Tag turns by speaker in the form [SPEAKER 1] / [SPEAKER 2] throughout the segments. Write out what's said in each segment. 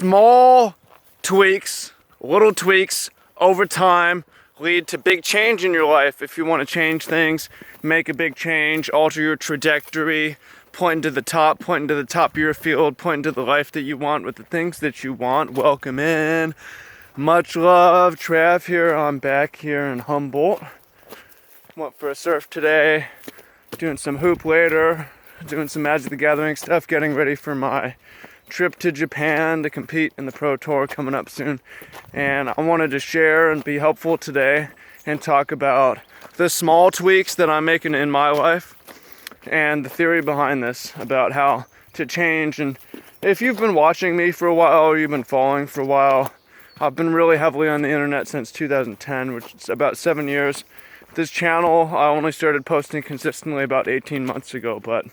[SPEAKER 1] Small tweaks, little tweaks over time lead to big change in your life. If you want to change things, make a big change, alter your trajectory, pointing to the top of your field, pointing to the life that you want with the things that you want. Welcome in. Much love. Trav here. I'm back here in Humboldt. Went for a surf today, doing some hoop later, doing some Magic the Gathering stuff, getting ready for my trip to Japan to compete in the Pro Tour coming up soon. And I wanted to share and be helpful today and talk about the small tweaks that I'm making in my life and the theory behind this about how to change. And if you've been watching me for a while or you've been following for a while, I've been really heavily on the internet since 2010, which is about 7 years. This channel, I only started posting consistently about 18 months ago, but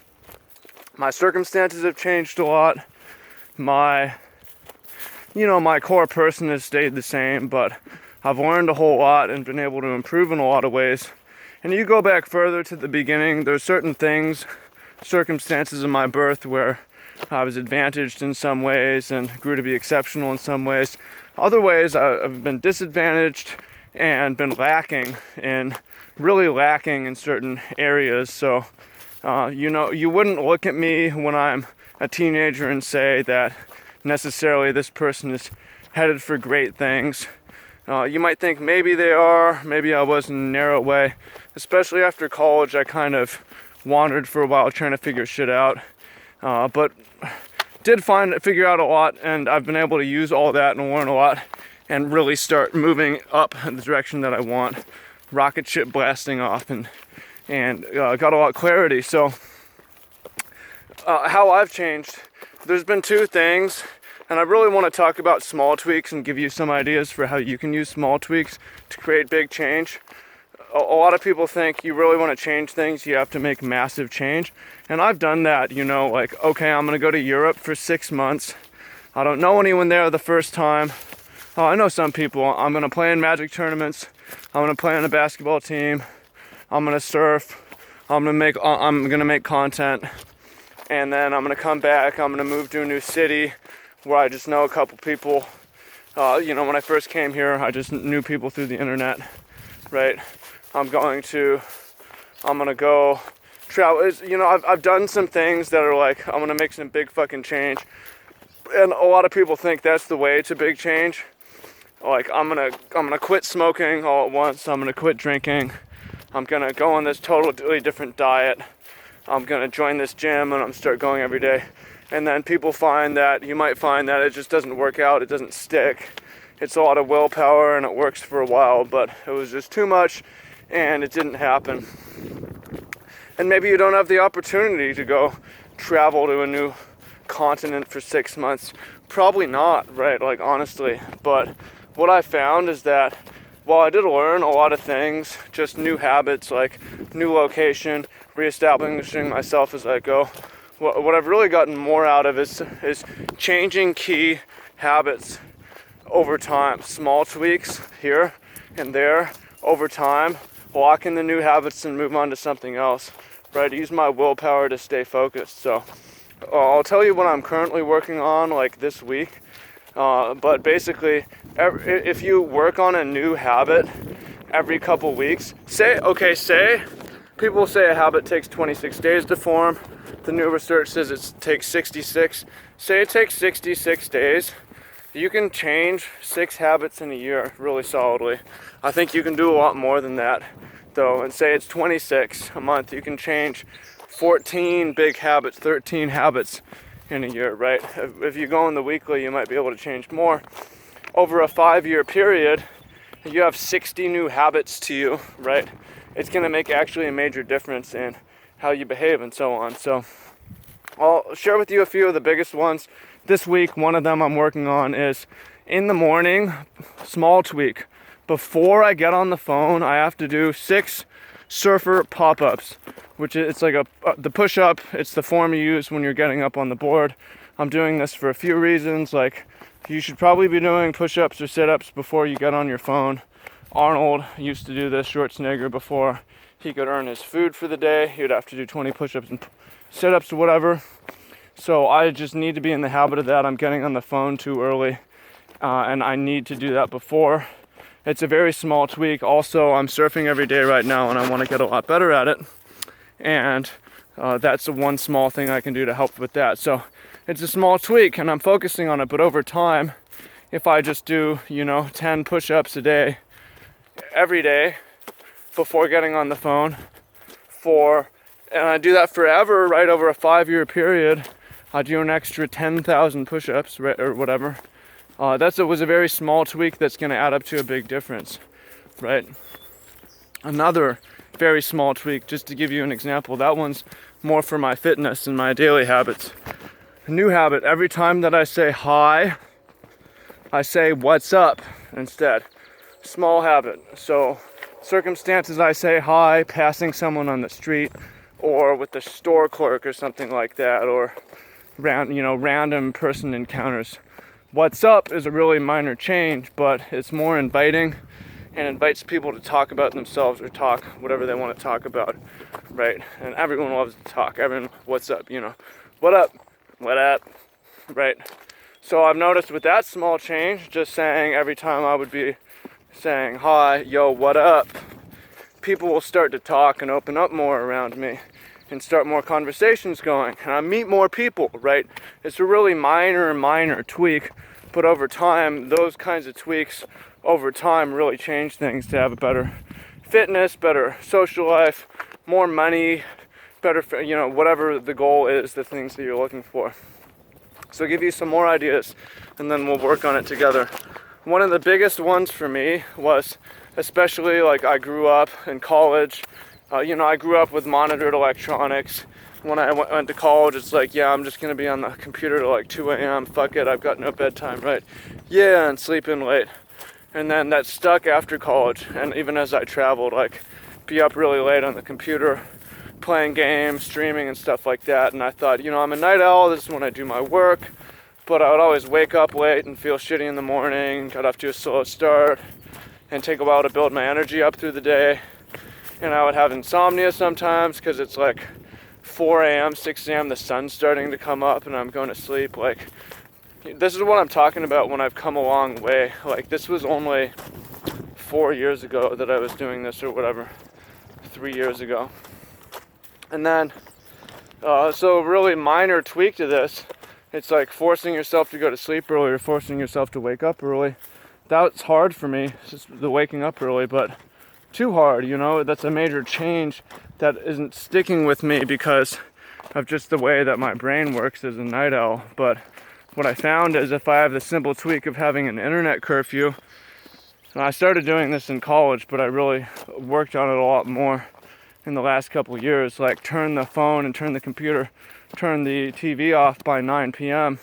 [SPEAKER 1] my circumstances have changed a lot. My core person has stayed the same, but I've learned a whole lot and been able to improve in a lot of ways. And you go back further to the beginning, there's certain things, circumstances in my birth where I was advantaged in some ways and grew to be exceptional in some ways. Other ways I've been disadvantaged and been really lacking in certain areas. So, you wouldn't look at me when I'm a teenager and say that necessarily this person is headed for great things. You might think maybe they are, maybe I was in a narrow way. Especially after college, I kind of wandered for a while trying to figure shit out. But did figure out a lot, and I've been able to use all that and learn a lot and really start moving up in the direction that I want. Rocket ship blasting off and got a lot of clarity. So how I've changed, there's been two things, and I really want to talk about small tweaks and give you some ideas for how you can use small tweaks to create big change. A lot of people think you really want to change things, you have to make massive change. And I've done that, okay, I'm going to go to Europe for 6 months. I don't know anyone there the first time. I know some people. I'm going to play in Magic tournaments. I'm going to play on a basketball team. I'm going to surf. I'm going to make content. And then I'm going to come back. I'm going to move to a new city where I just know a couple people. When I first came here, I just knew people through the internet, right? I'm going to go travel. I've done some things that are like, I'm going to make some big fucking change. And a lot of people think that's the way to big change. Like, I'm gonna quit smoking all at once. I'm gonna quit drinking. I'm gonna go on this totally different diet. I'm gonna join this gym and I'm start going every day. And then you might find that it just doesn't work out. It doesn't stick. It's a lot of willpower and it works for a while, but it was just too much and it didn't happen. And maybe you don't have the opportunity to go travel to a new continent for 6 months. Probably not, right? Like, honestly. But what I found is that while I did learn a lot of things, just new habits, like new location, reestablishing myself as I go, what I've really gotten more out of is changing key habits over time. Small tweaks here and there over time, lock in the new habits and move on to something else, right? Use my willpower to stay focused. So I'll tell you what I'm currently working on, like this week. But basically, if you work on a new habit every couple weeks, say people say a habit takes 26 days to form. The new research says it takes 66. Say it takes 66 days. You can change 6 habits in a year really solidly. I think you can do a lot more than that, though. And say it's 26 a month. You can change 14 big habits, 13 habits in a year, right? If you go in the weekly, you might be able to change more. Over a 5-year period, you have 60 new habits to you, right? It's going to make actually a major difference in how you behave and so on. So I'll share with you a few of the biggest ones this week. One of them I'm working on is in the morning, small tweak. Before I get on the phone, I have to do 6 surfer pop-ups, which it's like the push-up. It's the form you use when you're getting up on the board. I'm doing this for a few reasons. Like, you should probably be doing push-ups or sit-ups before you get on your phone. Arnold used to do this, Schwarzenegger, before he could earn his food for the day. He would have to do 20 push-ups and sit-ups or whatever. So I just need to be in the habit of that. I'm getting on the phone too early, and I need to do that before. It's a very small tweak. Also, I'm surfing every day right now, and I want to get a lot better at it. And that's the one small thing I can do to help with that. So it's a small tweak, and I'm focusing on it. But over time, if I just do, 10 push-ups a day, every day, before getting on the phone, and I do that forever, right, over a 5-year period, I do an extra 10,000 push-ups, right, or whatever. Was a very small tweak that's going to add up to a big difference, right? Another very small tweak, just to give you an example, that one's more for my fitness and my daily habits. A new habit, every time that I say hi, I say what's up instead. Small habit. So circumstances, I say hi, passing someone on the street, or with the store clerk or something like that, or random person encounters. What's up is a really minor change, but it's more inviting and invites people to talk about themselves or talk whatever they want to talk about, right? And everyone loves to talk. Everyone, what's up, what up, right? So I've noticed with that small change, just saying every time I would be saying hi, yo, what up, people will start to talk and open up more around me and start more conversations going, and I meet more people, right? It's a really minor tweak, but over time, those kinds of tweaks over time really change things to have a better fitness, better social life, more money, better, whatever the goal is, the things that you're looking for. So I'll give you some more ideas, and then we'll work on it together. One of the biggest ones for me was, especially like I grew up in college, I grew up with monitored electronics. When I went to college, it's like, yeah, I'm just gonna be on the computer till like 2 a.m. Fuck it, I've got no bedtime, right? Yeah, and sleeping late. And then that stuck after college, and even as I traveled, like, be up really late on the computer, playing games, streaming and stuff like that. And I thought, I'm a night owl, this is when I do my work, but I would always wake up late and feel shitty in the morning, got off to a slow start, and take a while to build my energy up through the day. And I would have insomnia sometimes because it's like 4 a.m., 6 a.m., the sun's starting to come up and I'm going to sleep. Like, this is what I'm talking about when I've come a long way. Like, this was only 4 years ago that I was doing this, or whatever, 3 years ago. And then, so really minor tweak to this, it's like forcing yourself to go to sleep early or forcing yourself to wake up early. That's hard for me, just the waking up early, but too hard, that's a major change that isn't sticking with me because of just the way that my brain works as a night owl. But what I found is if I have the simple tweak of having an internet curfew, and I started doing this in college, but I really worked on it a lot more in the last couple of years, like turn the phone and turn the computer, turn the TV off by 9 p.m.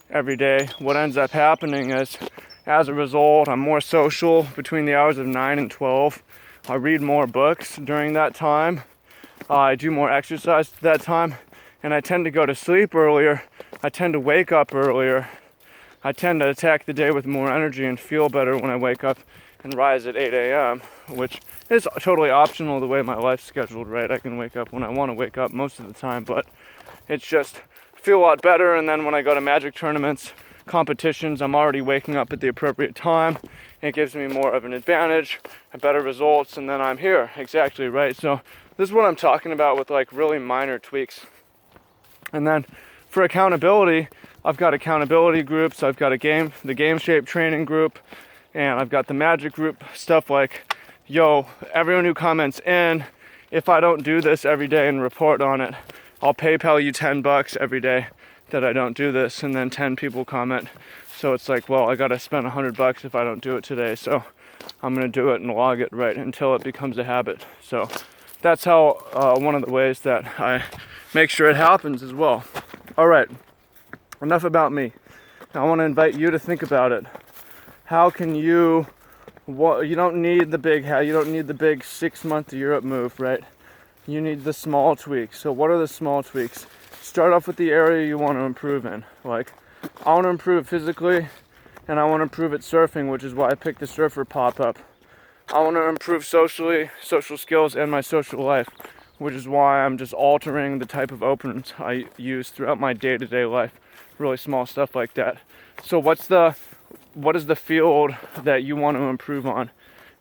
[SPEAKER 1] every day. What ends up happening is, as a result, I'm more social between the hours of 9 and 12. I read more books during that time. I do more exercise at that time. And I tend to go to sleep earlier. I tend to wake up earlier. I tend to attack the day with more energy and feel better when I wake up and rise at 8 a.m., which is totally optional the way my life's scheduled, right? I can wake up when I want to wake up most of the time, but it's just feel a lot better. And then when I go to Magic tournaments, competitions, I'm already waking up at the appropriate time. It gives me more of an advantage and better results, and then I'm here. Exactly, right? So this is what I'm talking about with like really minor tweaks. And then for accountability, I've got accountability groups. I've got the Game Shape training group, and I've got the Magic group. Stuff like, yo, everyone who comments in, if I don't do this every day and report on it, I'll PayPal you $10 every day that I don't do this. And then 10 people comment. So it's like, well, I gotta spend $100 if I don't do it today. So I'm gonna do it and log it, right, until it becomes a habit. So that's how one of the ways that I make sure it happens as well. All right, enough about me. I want to invite you to think about it. How can you? You don't need the big 6-month Europe move, right? You need the small tweaks. So what are the small tweaks? Start off with the area you want to improve in. Like, I want to improve physically, and I want to improve at surfing, which is why I picked the surfer pop-up. I want to improve socially, social skills, and my social life, which is why I'm just altering the type of openers I use throughout my day-to-day life. Really small stuff like that. So what is the field that you want to improve on?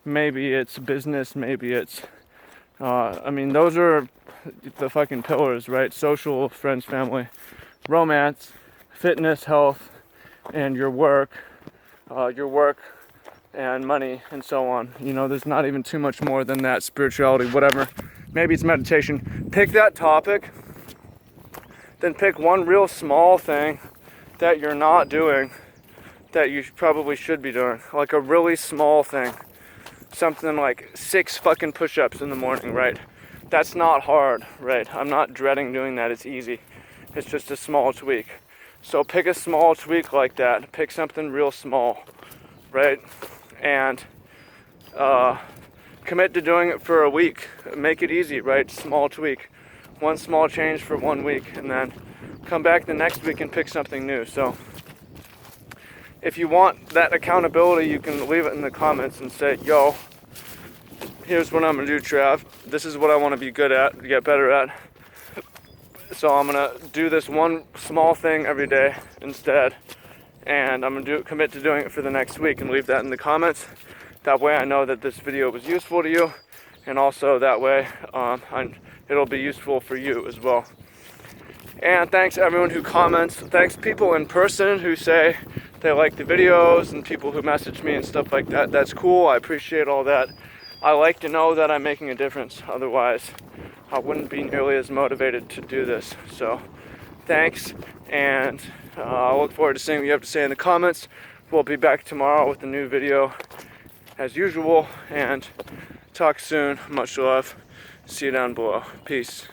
[SPEAKER 1] Maybe it's business, maybe it's I mean, those are the fucking pillars, right? Social, friends, family, romance, fitness, health, and your work and money, and so on. You know, there's not even too much more than that. Spirituality, whatever. Maybe it's meditation. Pick that topic, then pick one real small thing that you're not doing that you probably should be doing. Like a really small thing. Something like 6 fucking push-ups in the morning, right? That's not hard, right? I'm not dreading doing that. It's easy. It's just a small tweak. So pick a small tweak like that. Pick something real small, right? And commit to doing it for a week. Make it easy, right? Small tweak. One small change for 1 week, and then come back the next week and pick something new. So if you want that accountability, you can leave it in the comments and say, yo, here's what I'm gonna do, Trav. This is what I wanna be good at, get better at. So I'm gonna do this one small thing every day instead. And I'm gonna commit to doing it for the next week, and leave that in the comments. That way I know that this video was useful to you. And also that way it'll be useful for you as well. And thanks everyone who comments. Thanks people in person who say they like the videos, and people who message me and stuff like that. That's cool. I appreciate all that. I like to know that I'm making a difference. Otherwise, I wouldn't be nearly as motivated to do this. So thanks, and I look forward to seeing what you have to say in the comments. We'll be back tomorrow with a new video as usual, and talk soon. Much love. See you down below. Peace.